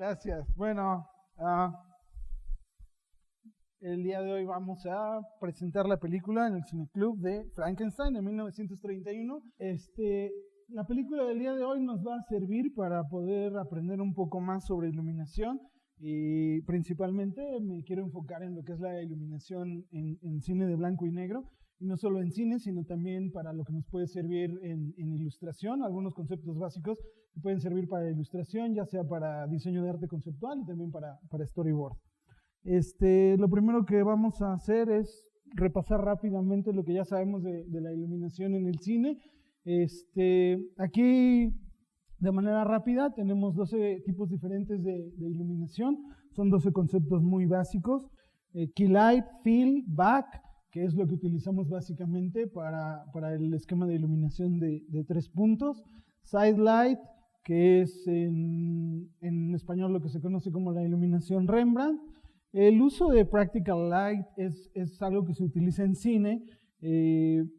Gracias. Bueno, el día de hoy vamos a presentar la película en el Cineclub de Frankenstein de 1931. La película del día de hoy nos va a servir para poder aprender un poco más sobre iluminación y principalmente me quiero enfocar en lo que es la iluminación en cine de blanco y negro. Y no solo en cine, sino también para lo que nos puede servir en ilustración, algunos conceptos básicos que pueden servir para ilustración, ya sea para diseño de arte conceptual y también para storyboard. Lo primero que vamos a hacer es repasar rápidamente lo que ya sabemos de la iluminación en el cine. Aquí, de manera rápida, tenemos 12 tipos diferentes de iluminación, son 12 conceptos muy básicos. Key light, fill, back, que es lo que utilizamos básicamente para el esquema de iluminación de 3 puntos. Side light, que es en español lo que se conoce como la iluminación Rembrandt. El uso de practical light es algo que se utiliza en cine,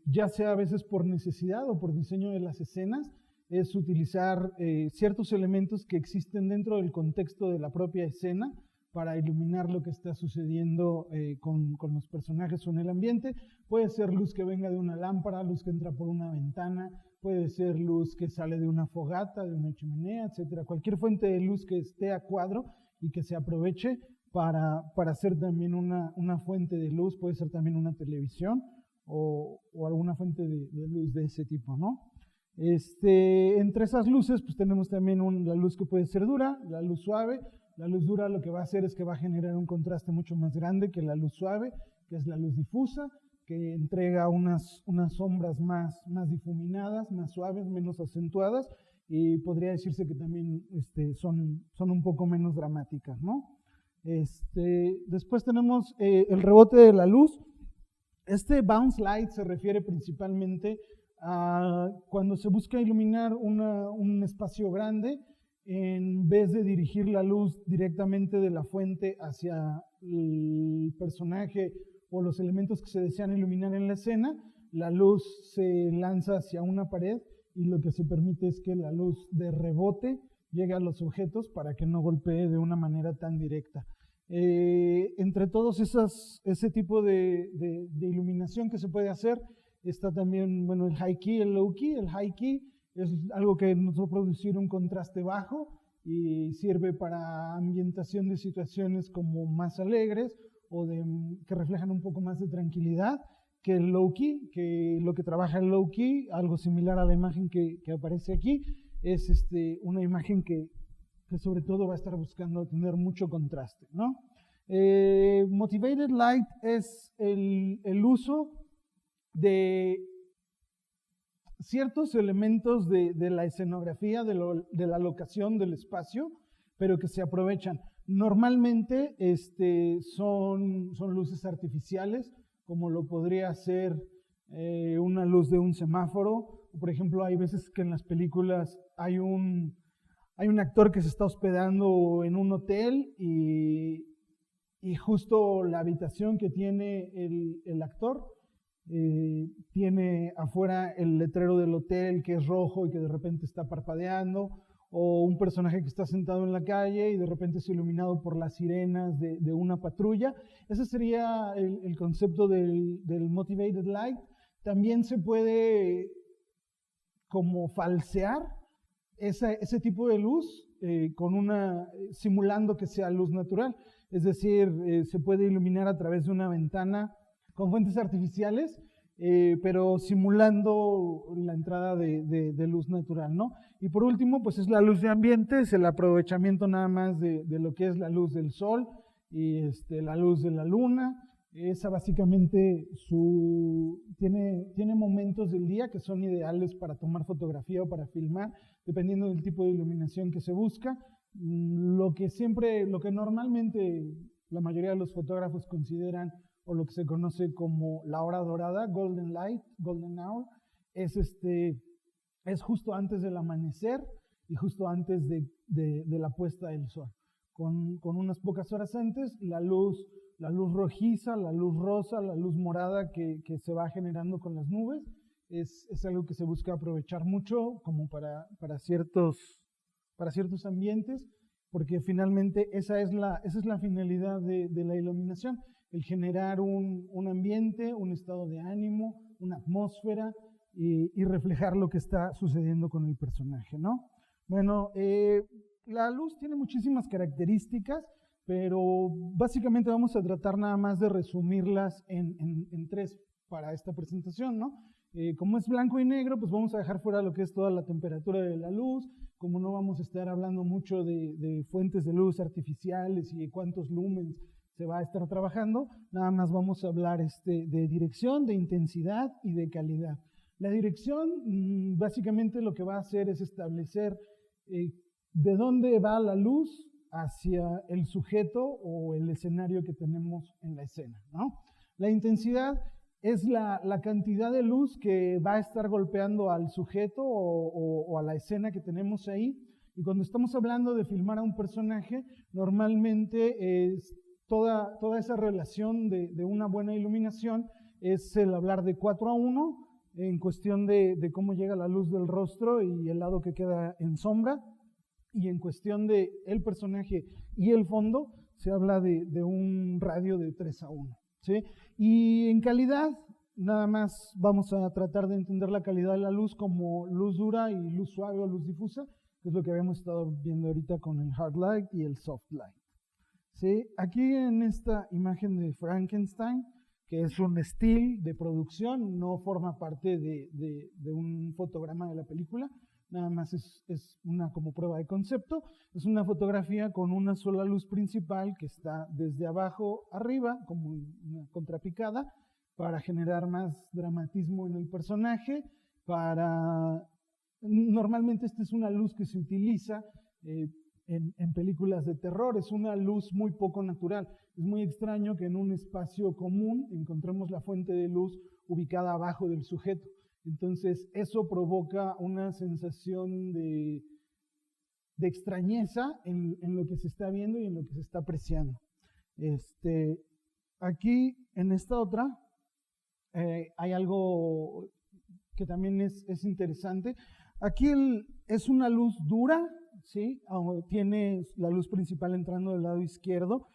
ya sea a veces por necesidad o por diseño de las escenas. Es utilizar ciertos elementos que existen dentro del contexto de la propia escena para iluminar lo que está sucediendo con los personajes o en el ambiente. Puede ser luz que venga de una lámpara, luz que entra por una ventana, puede ser luz que sale de una fogata, de una chimenea, etc. Cualquier fuente de luz que esté a cuadro y que se aproveche para hacer también una fuente de luz, puede ser también una televisión o alguna fuente de luz de ese tipo, ¿no? Entre esas luces pues tenemos también la luz que puede ser dura, la luz suave. La luz dura lo que va a hacer es que va a generar un contraste mucho más grande que la luz suave, que es la luz difusa, que entrega unas sombras más difuminadas, más suaves, menos acentuadas, y podría decirse que también son un poco menos dramáticas, ¿no? Después tenemos el rebote de la luz. Bounce light se refiere principalmente a cuando se busca iluminar un espacio grande. En vez de dirigir la luz directamente de la fuente hacia el personaje o los elementos que se desean iluminar en la escena, la luz se lanza hacia una pared y lo que se permite es que la luz de rebote llegue a los objetos para que no golpee de una manera tan directa. Entre todos ese tipo de iluminación que se puede hacer, está también el high key, el low key. El high key es algo que nos va a producir un contraste bajo y sirve para ambientación de situaciones como más alegres o que reflejan un poco más de tranquilidad, que el low key, que lo que trabaja el low key, algo similar a la imagen que aparece aquí, es una imagen que sobre todo va a estar buscando tener mucho contraste, ¿no? Motivated light es el uso de ciertos elementos de la escenografía, de la locación del espacio, pero que se aprovechan. Normalmente son luces artificiales, como lo podría ser una luz de un semáforo. Por ejemplo, hay veces que en las películas hay un actor que se está hospedando en un hotel y justo la habitación que tiene el actor tiene afuera el letrero del hotel que es rojo y que de repente está parpadeando, o un personaje que está sentado en la calle y de repente es iluminado por las sirenas de una patrulla. Ese sería el concepto del motivated light. También se puede como falsear ese tipo de luz simulando que sea luz natural. Es decir, se puede iluminar a través de una ventana con fuentes artificiales, pero simulando la entrada de luz natural, ¿no? Y por último, pues es la luz de ambiente, es el aprovechamiento nada más de lo que es la luz del sol y la luz de la luna. Esa básicamente tiene momentos del día que son ideales para tomar fotografía o para filmar, dependiendo del tipo de iluminación que se busca. Lo que normalmente la mayoría de los fotógrafos consideran, o lo que se conoce como la hora dorada, golden light, golden hour, es justo antes del amanecer y justo antes de la puesta del sol. Con unas pocas horas antes, la luz rojiza, la luz rosa, la luz morada que se va generando con las nubes, es algo que se busca aprovechar mucho como para ciertos ambientes. porque finalmente esa es la finalidad de la iluminación, el generar un ambiente, un estado de ánimo, una atmósfera y reflejar lo que está sucediendo con el personaje, ¿no? Bueno, la luz tiene muchísimas características, pero básicamente vamos a tratar nada más de resumirlas en tres para esta presentación, ¿no? Como es blanco y negro, pues vamos a dejar fuera lo que es toda la temperatura de la luz. Como no vamos a estar hablando mucho de fuentes de luz artificiales y de cuántos lumens se va a estar trabajando, nada más vamos a hablar de dirección, de intensidad y de calidad. La dirección básicamente lo que va a hacer es establecer de dónde va la luz hacia el sujeto o el escenario que tenemos en la escena, ¿no? La intensidad es la cantidad de luz que va a estar golpeando al sujeto o a la escena que tenemos ahí. Y cuando estamos hablando de filmar a un personaje, normalmente es toda esa relación de una buena iluminación es el hablar de 4:1 en cuestión de cómo llega la luz del rostro y el lado que queda en sombra. Y en cuestión de el personaje y el fondo, se habla de un radio de 3:1. ¿Sí? Y en calidad, nada más vamos a tratar de entender la calidad de la luz como luz dura y luz suave o luz difusa, que es lo que habíamos estado viendo ahorita con el hard light y el soft light. ¿Sí? Aquí en esta imagen de Frankenstein, que es un still de producción, no forma parte de un fotograma de la película, nada más es una como prueba de concepto. Es una fotografía con una sola luz principal que está desde abajo arriba, como una contrapicada, para generar más dramatismo en el personaje. Normalmente esta es una luz que se utiliza en películas de terror, es una luz muy poco natural. Es muy extraño que en un espacio común encontremos la fuente de luz ubicada abajo del sujeto. Entonces, eso provoca una sensación de extrañeza en lo que se está viendo y en lo que se está apreciando. Aquí, en esta otra, hay algo que también es interesante. Aquí es una luz dura, ¿sí? Tiene la luz principal entrando del lado izquierdo.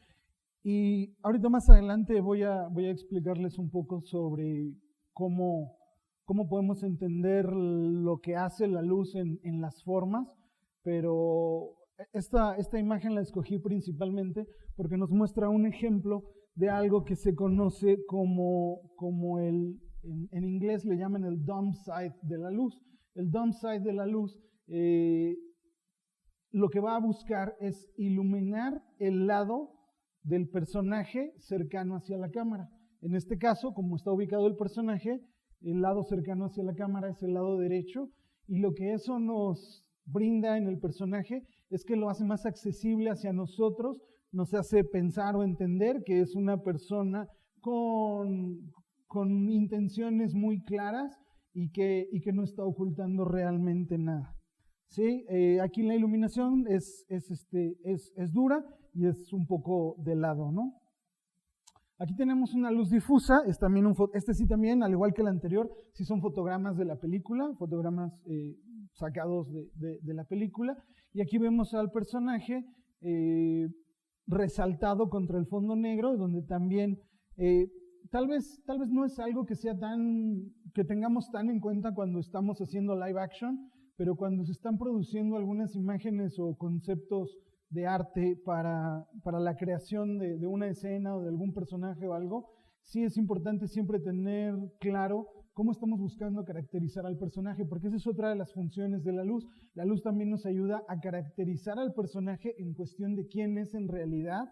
Y ahorita más adelante voy a explicarles un poco sobre cómo podemos entender lo que hace la luz en las formas, pero esta imagen la escogí principalmente porque nos muestra un ejemplo de algo que se conoce como en inglés le llaman el dumb side de la luz. El dumb side de la luz lo que va a buscar es iluminar el lado del personaje cercano hacia la cámara. En este caso, como está ubicado el personaje, el lado cercano hacia la cámara es el lado derecho, y lo que eso nos brinda en el personaje es que lo hace más accesible hacia nosotros, nos hace pensar o entender que es una persona con intenciones muy claras y que no está ocultando realmente nada. ¿Sí? Aquí la iluminación es dura y es un poco de lado, ¿no? Aquí tenemos una luz difusa, es también sí también, al igual que el anterior, sí son fotogramas de la película, fotogramas sacados de la película, y aquí vemos al personaje resaltado contra el fondo negro, donde también tal vez no es algo que tengamos tan en cuenta cuando estamos haciendo live action, pero cuando se están produciendo algunas imágenes o conceptos de arte para la creación de una escena o de algún personaje o algo, sí es importante siempre tener claro cómo estamos buscando caracterizar al personaje, porque esa es otra de las funciones de la luz. La luz también nos ayuda a caracterizar al personaje en cuestión de quién es en realidad,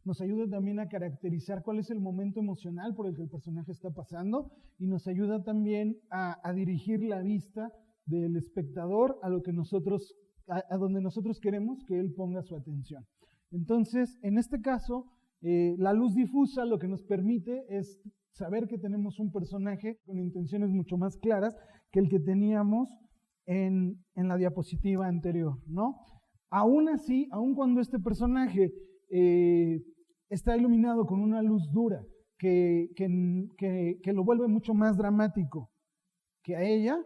nos ayuda también a caracterizar cuál es el momento emocional por el que el personaje está pasando, y nos ayuda también a dirigir la vista del espectador a donde nosotros queremos que él ponga su atención. Entonces, en este caso, la luz difusa lo que nos permite es saber que tenemos un personaje con intenciones mucho más claras que el que teníamos en la diapositiva anterior, ¿no? Aún así, aun cuando este personaje está iluminado con una luz dura que lo vuelve mucho más dramático que a ella,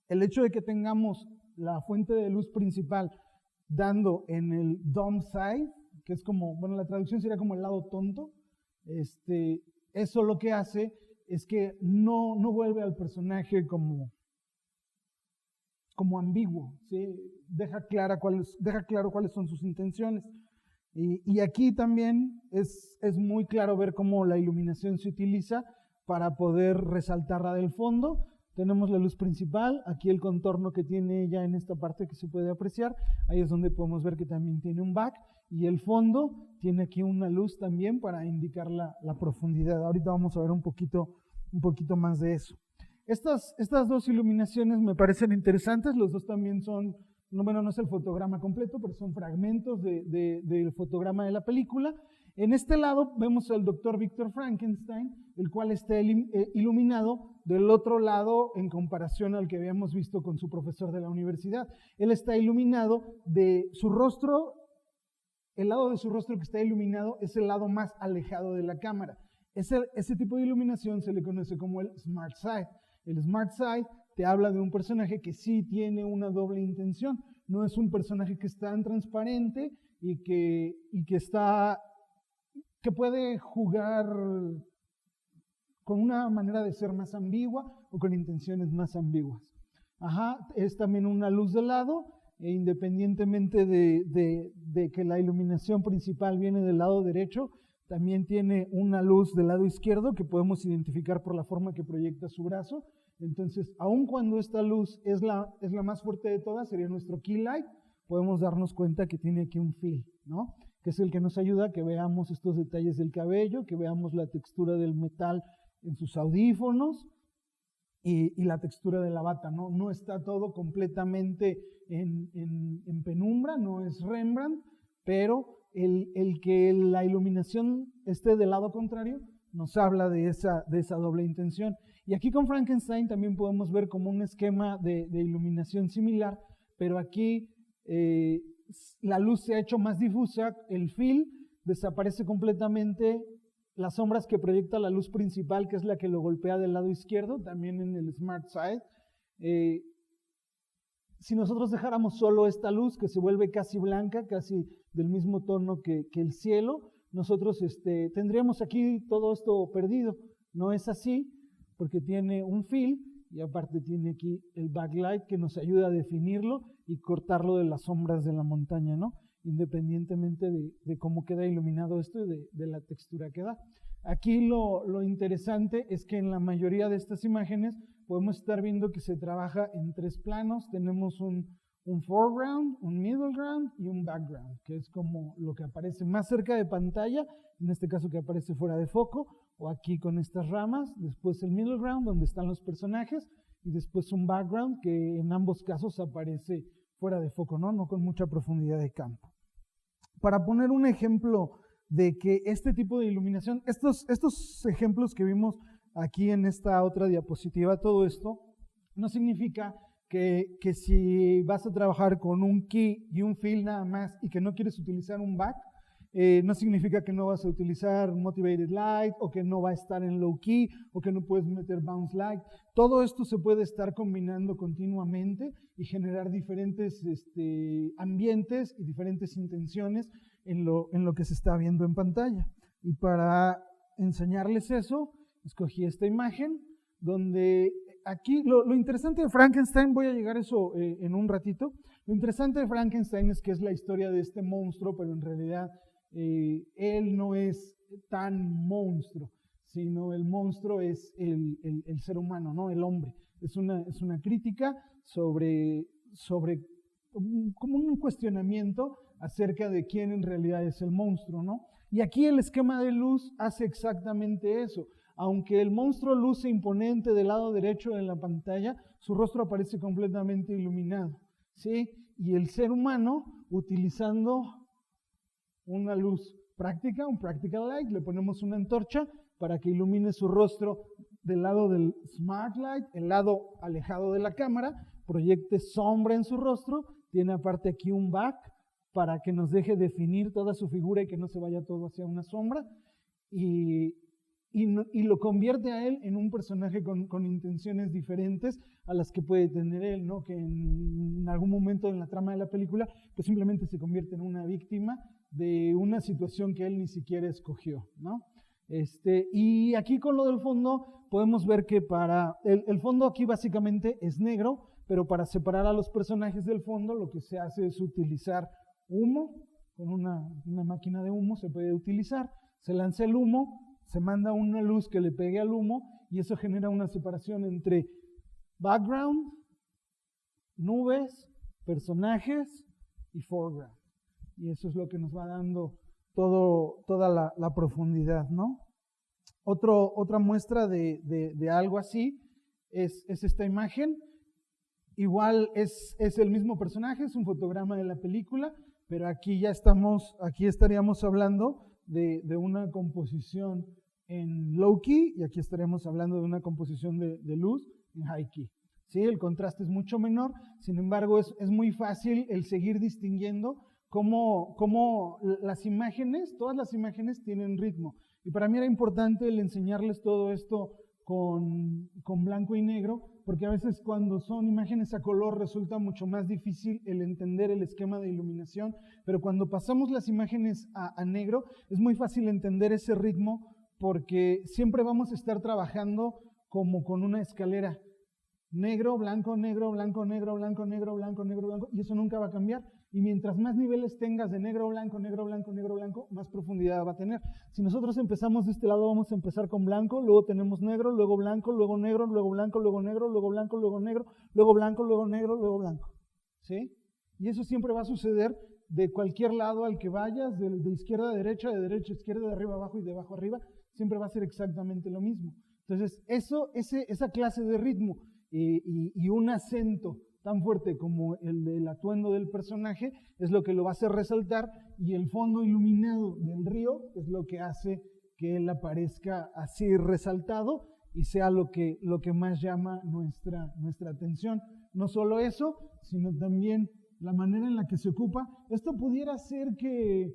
el hecho de que tengamos la fuente de luz principal dando en el dumb side, que es como, bueno, la traducción sería como el lado tonto. Eso lo que hace es que no vuelve al personaje como ambiguo, ¿sí? Deja claro cuáles son sus intenciones. Y aquí también es muy claro ver cómo la iluminación se utiliza para poder resaltarla del fondo. Tenemos la luz principal, aquí el contorno que tiene ella en esta parte que se puede apreciar, ahí es donde podemos ver que también tiene un back, y el fondo tiene aquí una luz también para indicar la profundidad. Ahorita vamos a ver un poquito más de eso. Estas dos iluminaciones me parecen interesantes, los dos también son, no es el fotograma completo, pero son fragmentos del fotograma de la película. En este lado vemos al doctor Victor Frankenstein, el cual está iluminado del otro lado en comparación al que habíamos visto con su profesor de la universidad. Él está iluminado de su rostro, el lado de su rostro que está iluminado es el lado más alejado de la cámara. Ese tipo de iluminación se le conoce como el Smart Side. El Smart Side te habla de un personaje que sí tiene una doble intención. No es un personaje que es tan transparente y que puede jugar con una manera de ser más ambigua o con intenciones más ambiguas. Es también una luz de lado, e independientemente de que la iluminación principal viene del lado derecho, también tiene una luz del lado izquierdo que podemos identificar por la forma que proyecta su brazo. Entonces, aun cuando esta luz es la más fuerte de todas, sería nuestro key light, podemos darnos cuenta que tiene aquí un fill, ¿no? Que es el que nos ayuda a que veamos estos detalles del cabello, que veamos la textura del metal en sus audífonos y la textura de la bata, ¿no? No está todo completamente en penumbra, no es Rembrandt, pero el que la iluminación esté del lado contrario nos habla de esa doble intención. Y aquí con Frankenstein también podemos ver como un esquema de iluminación similar, pero aquí la luz se ha hecho más difusa, el fill desaparece completamente, las sombras que proyecta la luz principal, que es la que lo golpea del lado izquierdo, también en el Smart Side. Si nosotros dejáramos solo esta luz, que se vuelve casi blanca, casi del mismo tono que el cielo, nosotros tendríamos aquí todo esto perdido. No es así, porque tiene un fill y aparte tiene aquí el backlight que nos ayuda a definirlo y cortarlo de las sombras de la montaña, ¿no? Independientemente de cómo queda iluminado esto y de la textura que da. Aquí lo interesante es que en la mayoría de estas imágenes podemos estar viendo que se trabaja en tres planos. Tenemos un foreground, un middle ground y un background, que es como lo que aparece más cerca de pantalla, en este caso que aparece fuera de foco, o aquí con estas ramas, después el middle ground donde están los personajes, y después un background que en ambos casos aparece fuera de foco, no con mucha profundidad de campo. Para poner un ejemplo de que este tipo de iluminación, estos ejemplos que vimos aquí en esta otra diapositiva, todo esto no significa que si vas a trabajar con un key y un fill nada más y que no quieres utilizar un back, no significa que no vas a utilizar motivated light o que no va a estar en low key o que no puedes meter bounce light. Todo esto se puede estar combinando continuamente y generar diferentes ambientes y diferentes intenciones en lo que se está viendo en pantalla. Y para enseñarles eso, escogí esta imagen donde aquí lo interesante de Frankenstein, voy a llegar a eso en un ratito, lo interesante de Frankenstein es que es la historia de este monstruo, pero en realidad él no es tan monstruo, sino el monstruo es el ser humano, ¿no? El hombre. Es una crítica sobre como un cuestionamiento acerca de quién en realidad es el monstruo, ¿no? Y aquí el esquema de luz hace exactamente eso. Aunque el monstruo luce imponente del lado derecho de la pantalla, su rostro aparece completamente iluminado, ¿sí? Y el ser humano, utilizando una luz práctica, un practical light, le ponemos una antorcha para que ilumine su rostro del lado del smart light, el lado alejado de la cámara, proyecte sombra en su rostro, tiene aparte aquí un back para que nos deje definir toda su figura y que no se vaya todo hacia una sombra, y y lo convierte a él en un personaje con intenciones diferentes a las que puede tener él, ¿no? Que en algún momento en la trama de la película, pues simplemente se convierte en una víctima de una situación que él ni siquiera escogió, ¿no? Y aquí con lo del fondo podemos ver que el fondo aquí básicamente es negro, pero para separar a los personajes del fondo lo que se hace es utilizar humo, con una máquina de humo se puede utilizar, se lanza el humo, se manda una luz que le pegue al humo y eso genera una separación entre background, nubes, personajes y foreground. Y eso es lo que nos va dando toda la profundidad, ¿no? Otra muestra de algo así es esta imagen. Igual es el mismo personaje, es un fotograma de la película, pero aquí estaríamos hablando de una composición en low key y aquí estaríamos hablando de una composición de luz en high key. ¿Sí? El contraste es mucho menor, sin embargo es muy fácil el seguir distinguiendo cómo las imágenes, todas las imágenes tienen ritmo. Y para mí era importante el enseñarles todo esto con blanco y negro, porque a veces cuando son imágenes a color resulta mucho más difícil el entender el esquema de iluminación, pero cuando pasamos las imágenes a negro es muy fácil entender ese ritmo porque siempre vamos a estar trabajando como con una escalera. Negro, blanco, negro, blanco, negro, blanco, negro, blanco, negro, blanco, y eso nunca va a cambiar. Y mientras más niveles tengas de negro, blanco, negro, blanco, negro, blanco, más profundidad va a tener. Si nosotros empezamos de este lado, vamos a empezar con blanco, luego tenemos negro, luego blanco, luego negro, luego blanco, luego negro, luego blanco, luego negro, luego blanco, luego negro, luego blanco. ¿Sí? Y eso siempre va a suceder de cualquier lado al que vayas, de izquierda a derecha, de derecha a izquierda, de arriba a abajo y de abajo a arriba, siempre va a ser exactamente lo mismo. Entonces, esa clase de ritmo y un acento tan fuerte como el del atuendo del personaje es lo que lo va a hacer resaltar, y el fondo iluminado del río es lo que hace que él aparezca así resaltado y sea lo que más llama nuestra atención. No solo eso, sino también la manera en la que se ocupa. Esto pudiera ser que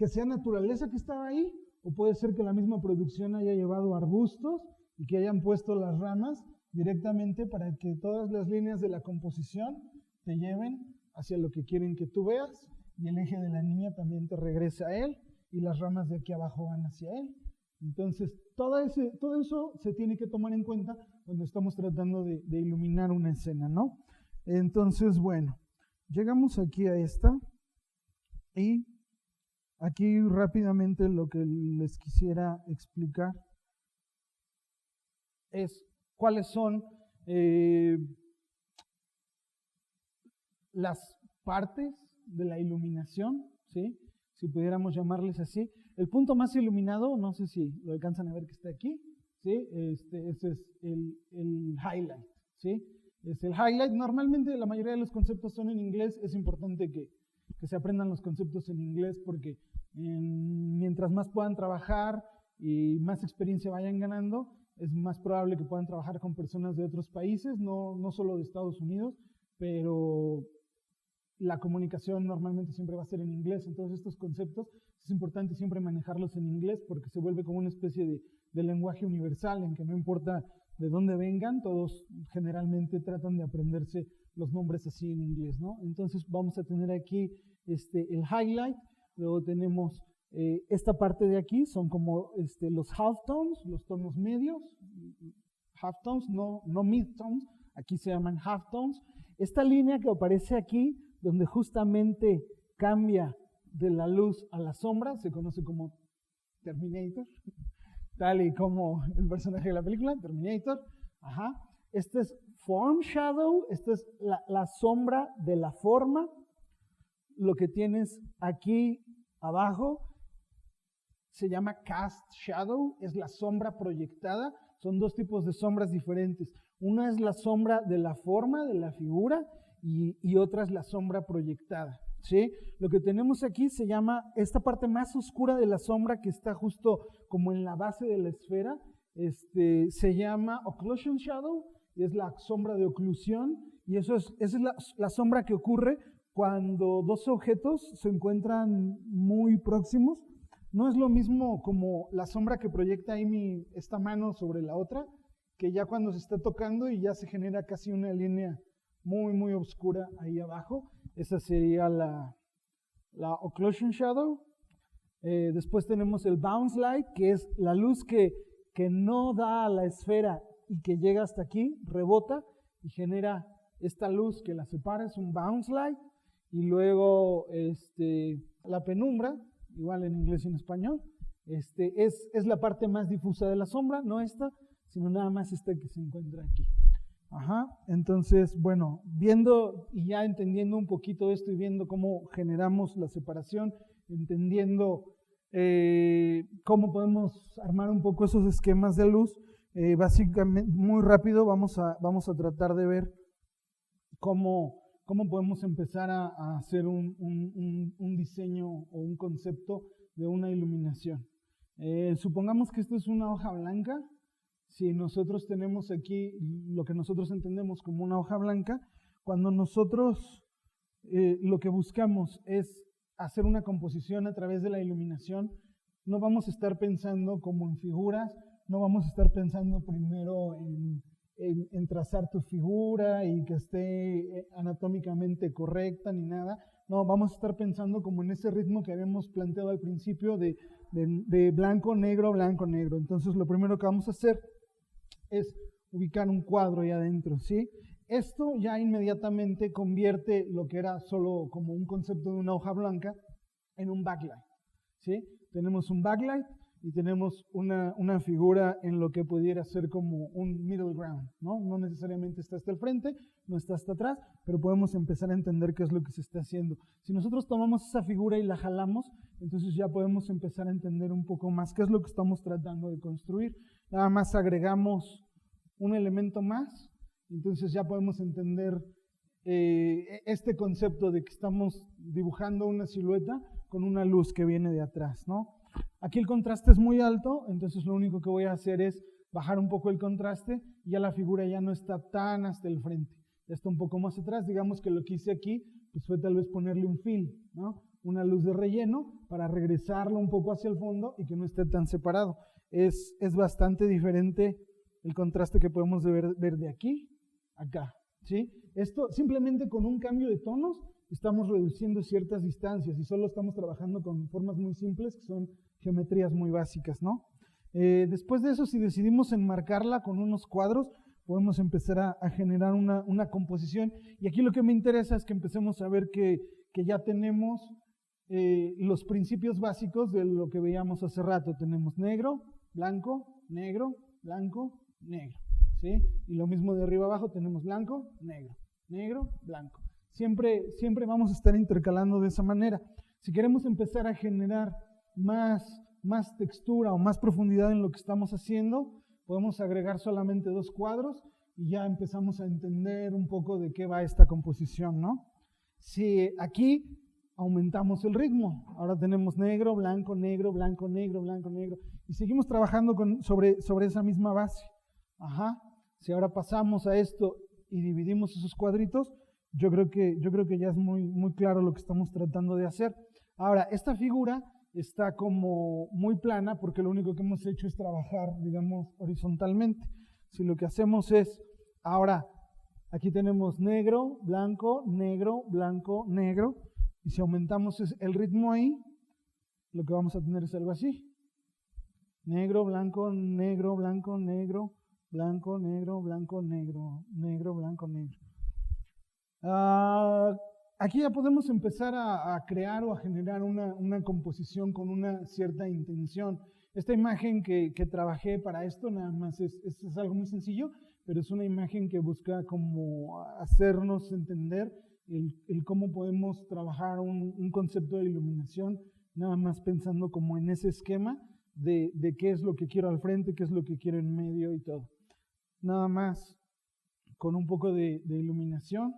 sea naturaleza que estaba ahí, o puede ser que la misma producción haya llevado arbustos y que hayan puesto las ramas directamente para que todas las líneas de la composición te lleven hacia lo que quieren que tú veas, y el eje de la niña también te regresa a él y las ramas de aquí abajo van hacia él. Entonces todo eso se tiene que tomar en cuenta cuando estamos tratando de iluminar una escena, ¿no? Entonces, bueno, llegamos aquí a esta, y aquí rápidamente lo que les quisiera explicar es cuáles son las partes de la iluminación, ¿sí? Si pudiéramos llamarles así. El punto más iluminado, no sé si lo alcanzan a ver que está aquí, ¿sí? Ese es el highlight, ¿sí? Es el highlight. Normalmente la mayoría de los conceptos son en inglés. Es importante que se aprendan los conceptos en inglés porque mientras más puedan trabajar y más experiencia vayan ganando, es más probable que puedan trabajar con personas de otros países, no solo de Estados Unidos, pero la comunicación normalmente siempre va a ser en inglés. Entonces estos conceptos es importante siempre manejarlos en inglés porque se vuelve como una especie de lenguaje universal en que no importa de dónde vengan, todos generalmente tratan de aprenderse los nombres así en inglés, ¿no? Entonces vamos a tener aquí el highlight, luego tenemos esta parte de aquí, son como los halftones, los tonos medios, halftones, no midtones, aquí se llaman halftones. Esta línea que aparece aquí, donde justamente cambia de la luz a la sombra, se conoce como Terminator, tal y como el personaje de la película, Terminator. Ajá. Este es Form Shadow, esta es la sombra de la forma. Lo que tienes aquí abajo se llama Cast Shadow, es la sombra proyectada. Son dos tipos de sombras diferentes. Una es la sombra de la forma, de la figura, y otra es la sombra proyectada, ¿sí? Lo que tenemos aquí se llama, esta parte más oscura de la sombra que está justo como en la base de la esfera, se llama Occlusion Shadow, y es la sombra de oclusión, y esa es la sombra que ocurre cuando dos objetos se encuentran muy próximos, No es lo mismo como la sombra que proyecta ahí esta mano sobre la otra, que ya cuando se está tocando y ya se genera casi una línea muy, muy oscura ahí abajo. Esa sería la occlusion shadow. Después tenemos el bounce light, que es la luz que no da a la esfera y que llega hasta aquí, rebota y genera esta luz que la separa, es un bounce light. Y luego la penumbra, igual en inglés y en español, es la parte más difusa de la sombra, no esta, sino nada más esta que se encuentra aquí. Ajá. Entonces, bueno, viendo y ya entendiendo un poquito esto y viendo cómo generamos la separación, entendiendo cómo podemos armar un poco esos esquemas de luz, básicamente, muy rápido vamos a tratar de ver cómo podemos empezar a hacer un diseño o un concepto de una iluminación. Supongamos que esto es una hoja blanca. Si nosotros tenemos aquí lo que nosotros entendemos como una hoja blanca, cuando nosotros lo que buscamos es hacer una composición a través de la iluminación, no vamos a estar pensando como en figuras, no vamos a estar pensando primero en trazar tu figura y que esté anatómicamente correcta ni nada. No, vamos a estar pensando como en ese ritmo que habíamos planteado al principio de blanco, negro, blanco, negro. Entonces lo primero que vamos a hacer es ubicar un cuadro ahí adentro, ¿sí? Esto ya inmediatamente convierte lo que era solo como un concepto de una hoja blanca en un backlight, ¿sí? Tenemos un backlight y tenemos una figura en lo que pudiera ser como un middle ground, ¿no? No necesariamente está hasta el frente, no está hasta atrás, pero podemos empezar a entender qué es lo que se está haciendo. Si nosotros tomamos esa figura y la jalamos, entonces ya podemos empezar a entender un poco más qué es lo que estamos tratando de construir. Nada más agregamos un elemento más, entonces ya podemos entender este concepto de que estamos dibujando una silueta con una luz que viene de atrás, ¿no? Aquí el contraste es muy alto, entonces lo único que voy a hacer es bajar un poco el contraste y ya la figura ya no está tan hasta el frente, ya está un poco más atrás. Digamos que lo que hice aquí pues fue tal vez ponerle un fill, ¿no? Una luz de relleno para regresarlo un poco hacia el fondo y que no esté tan separado. Es bastante diferente el contraste que podemos ver de aquí a acá, ¿sí? Esto simplemente con un cambio de tonos estamos reduciendo ciertas distancias y solo estamos trabajando con formas muy simples que son geometrías muy básicas, ¿no? Después de eso, si decidimos enmarcarla con unos cuadros, podemos empezar a generar una composición. Y aquí lo que me interesa es que empecemos a ver que ya tenemos los principios básicos de lo que veíamos hace rato. Tenemos negro, blanco, negro, blanco, negro, ¿sí? Y lo mismo de arriba abajo, tenemos blanco, negro, negro, blanco. Siempre vamos a estar intercalando de esa manera. Si queremos empezar a generar más textura o más profundidad en lo que estamos haciendo, podemos agregar solamente 2 cuadros y ya empezamos a entender un poco de qué va esta composición, ¿no? Si aquí aumentamos el ritmo, ahora tenemos negro, blanco, negro, blanco, negro, blanco, negro, y seguimos trabajando sobre esa misma base. Ajá. Si ahora pasamos a esto y dividimos esos cuadritos, yo creo que ya es muy claro lo que estamos tratando de hacer. Ahora, esta figura está como muy plana porque lo único que hemos hecho es trabajar, digamos, horizontalmente. Si lo que hacemos es, ahora, aquí tenemos negro, blanco, negro, blanco, negro, y si aumentamos el ritmo ahí, lo que vamos a tener es algo así. Negro, blanco, negro, blanco, negro, blanco, negro, blanco, negro, negro, blanco, negro. Aquí ya podemos empezar a crear o a generar una composición con una cierta intención. Esta imagen que trabajé para esto nada más es algo muy sencillo, pero es una imagen que busca como hacernos entender el cómo podemos trabajar un concepto de iluminación, nada más pensando como en ese esquema de qué es lo que quiero al frente, qué es lo que quiero en medio y todo. Nada más con un poco de iluminación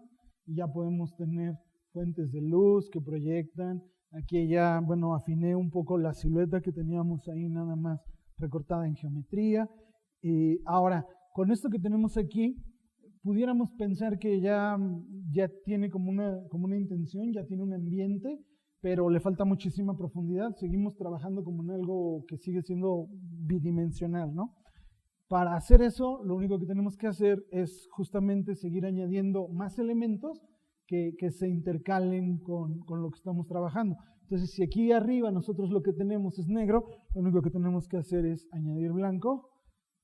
y ya podemos tener fuentes de luz que proyectan. Aquí ya, bueno, afiné un poco la silueta que teníamos ahí nada más recortada en geometría. Ahora, con esto que tenemos aquí, pudiéramos pensar que ya tiene como una intención, ya tiene un ambiente, pero le falta muchísima profundidad. Seguimos trabajando como en algo que sigue siendo bidimensional, ¿no? Para hacer eso, lo único que tenemos que hacer es justamente seguir añadiendo más elementos que se intercalen con lo que estamos trabajando. Entonces, si aquí arriba nosotros lo que tenemos es negro, lo único que tenemos que hacer es añadir blanco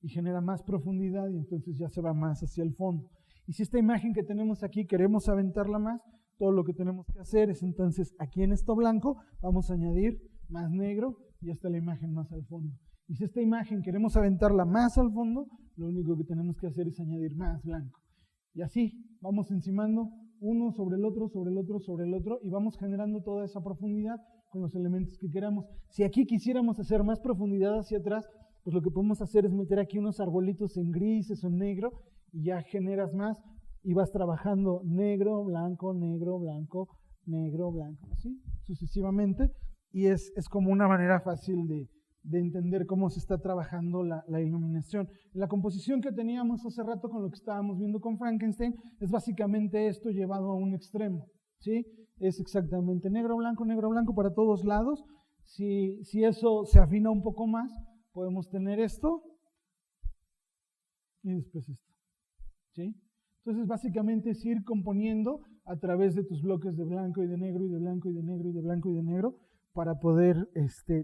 y genera más profundidad y entonces ya se va más hacia el fondo. Y si esta imagen que tenemos aquí queremos aventarla más, todo lo que tenemos que hacer es entonces aquí en esto blanco vamos a añadir más negro y ya está la imagen más al fondo. Y si esta imagen queremos aventarla más al fondo, lo único que tenemos que hacer es añadir más blanco. Y así vamos encimando uno sobre el otro, sobre el otro, sobre el otro y vamos generando toda esa profundidad con los elementos que queramos. Si aquí quisiéramos hacer más profundidad hacia atrás, pues lo que podemos hacer es meter aquí unos arbolitos en grises o en negro y ya generas más y vas trabajando negro, blanco, negro, blanco, negro, blanco, así sucesivamente. Y es como una manera fácil de entender cómo se está trabajando la iluminación. La composición que teníamos hace rato con lo que estábamos viendo con Frankenstein es básicamente esto llevado a un extremo, ¿sí? Es exactamente negro, blanco para todos lados. Si eso se afina un poco más, podemos tener esto y después esto, ¿sí? Entonces básicamente es ir componiendo a través de tus bloques de blanco y de negro y de blanco y de negro y de blanco y de negro para poder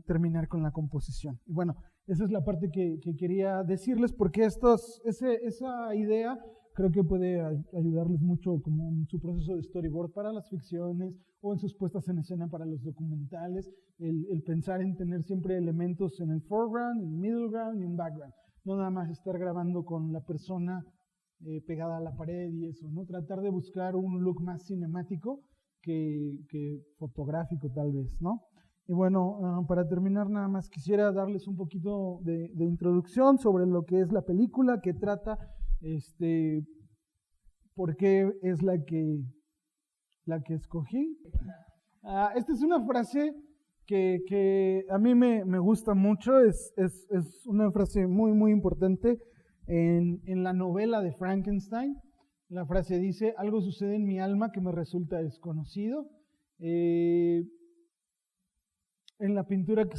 terminar con la composición. Y bueno, esa es la parte que quería decirles porque esa idea creo que puede ayudarles mucho como en su proceso de storyboard para las ficciones o en sus puestas en escena para los documentales, el pensar en tener siempre elementos en el foreground, en el middle ground y en background. No nada más estar grabando con la persona pegada a la pared y eso, ¿no? Tratar de buscar un look más cinemático que fotográfico tal vez, ¿no? Y bueno, para terminar nada más quisiera darles un poquito de introducción sobre lo que es la película, que trata, por qué es la que escogí. Esta es una frase que a mí me gusta mucho, es una frase muy, muy importante en la novela de Frankenstein. La frase dice: algo sucede en mi alma que me resulta desconocido. En la pintura que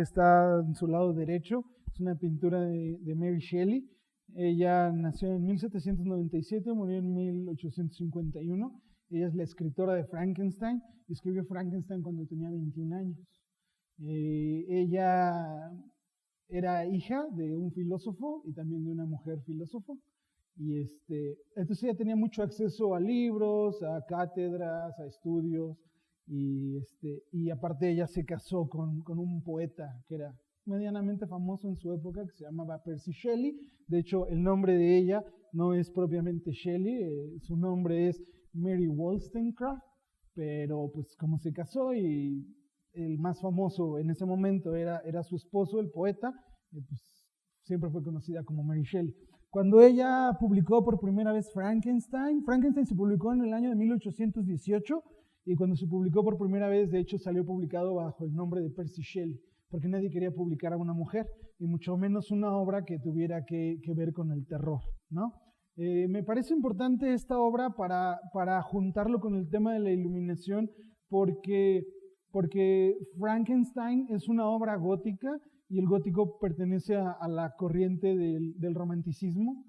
está en su lado derecho, es una pintura de Mary Shelley. Ella nació en 1797, murió en 1851. Ella es la escritora de Frankenstein y escribió Frankenstein cuando tenía 21 años. Ella era hija de un filósofo y también de una mujer filósofo. Y entonces ella tenía mucho acceso a libros, a cátedras, a estudios. Y aparte ella se casó con un poeta que era medianamente famoso en su época, que se llamaba Percy Shelley. De hecho, el nombre de ella no es propiamente Shelley, su nombre es Mary Wollstonecraft, pero pues como se casó y el más famoso en ese momento era su esposo, el poeta, pues siempre fue conocida como Mary Shelley. Cuando ella publicó por primera vez Frankenstein se publicó en el año de 1818, y cuando se publicó por primera vez, de hecho, salió publicado bajo el nombre de Percy Shelley, porque nadie quería publicar a una mujer, y mucho menos una obra que tuviera que ver con el terror, ¿no? Me parece importante esta obra para juntarlo con el tema de la iluminación, porque Frankenstein es una obra gótica, y el gótico pertenece a la corriente del romanticismo.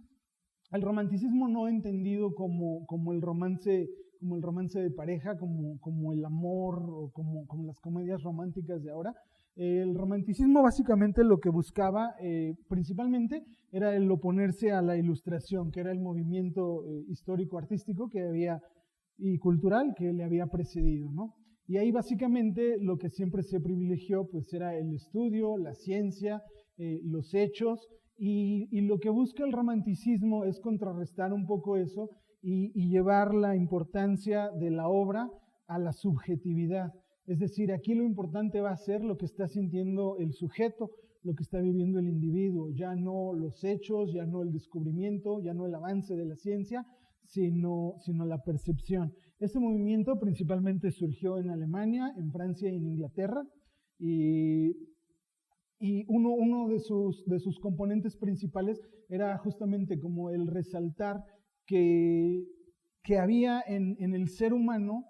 El romanticismo no entendido como el romance de pareja, como el amor o como las comedias románticas de ahora. El romanticismo básicamente lo que buscaba principalmente era el oponerse a la ilustración, que era el movimiento histórico-artístico y cultural que le había precedido, ¿no? Y ahí básicamente lo que siempre se privilegió pues era el estudio, la ciencia, los hechos, y lo que busca el romanticismo es contrarrestar un poco eso y llevar la importancia de la obra a la subjetividad. Es decir, aquí lo importante va a ser lo que está sintiendo el sujeto, lo que está viviendo el individuo, ya no los hechos, ya no el descubrimiento, ya no el avance de la ciencia, sino la percepción. Ese movimiento principalmente surgió en Alemania, en Francia y en Inglaterra, y uno de sus componentes principales era justamente como el resaltar que había en el ser humano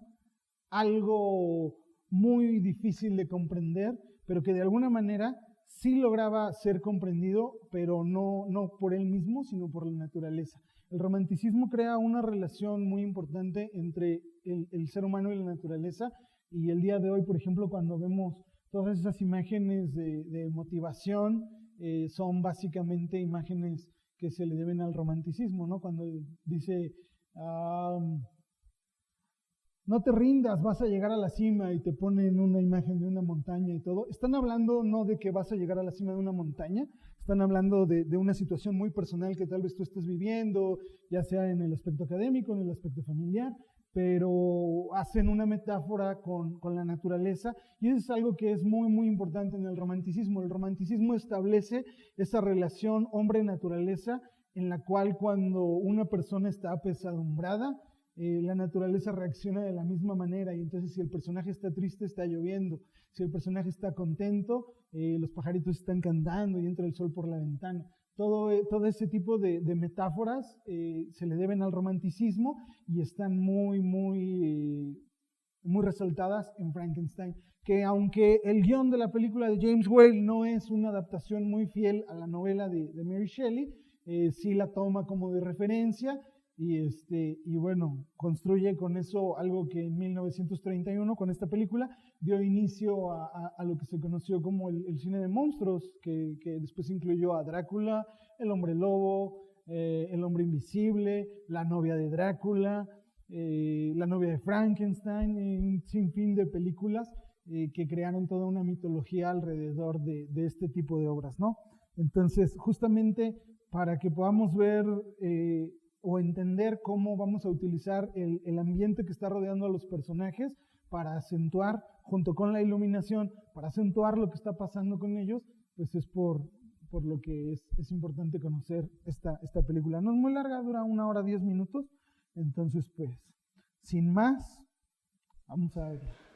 algo muy difícil de comprender, pero que de alguna manera sí lograba ser comprendido, pero no por él mismo, sino por la naturaleza. El romanticismo crea una relación muy importante entre el ser humano y la naturaleza, y el día de hoy, por ejemplo, cuando vemos todas esas imágenes de motivación, son básicamente imágenes que se le deben al romanticismo, ¿no? Cuando dice, no te rindas, vas a llegar a la cima, y te ponen una imagen de una montaña y todo. Están hablando no de que vas a llegar a la cima de una montaña, están hablando de una situación muy personal que tal vez tú estés viviendo, ya sea en el aspecto académico, en el aspecto familiar, pero hacen una metáfora con la naturaleza, y eso es algo que es muy, muy importante en el romanticismo. El romanticismo establece esa relación hombre-naturaleza en la cual cuando una persona está apesadumbrada, la naturaleza reacciona de la misma manera, y entonces si el personaje está triste, está lloviendo; si el personaje está contento, los pajaritos están cantando y entra el sol por la ventana. Todo ese tipo de metáforas se le deben al romanticismo y están muy, muy, muy resaltadas en Frankenstein, que aunque el guión de la película de James Whale no es una adaptación muy fiel a la novela de Mary Shelley, sí la toma como de referencia. Y bueno, construye con eso algo que en 1931, con esta película, dio inicio a lo que se conoció como el cine de monstruos, que después incluyó a Drácula, el hombre lobo, el hombre invisible, la novia de Drácula, la novia de Frankenstein, un sinfín de películas que crearon toda una mitología alrededor de este tipo de obras, ¿no? Entonces, justamente para que podamos ver o entender cómo vamos a utilizar el ambiente que está rodeando a los personajes para acentuar, junto con la iluminación, para acentuar lo que está pasando con ellos, pues es por lo que es importante conocer esta película. No es muy larga, dura 1 hora 10 minutos, entonces pues, sin más, vamos a ver.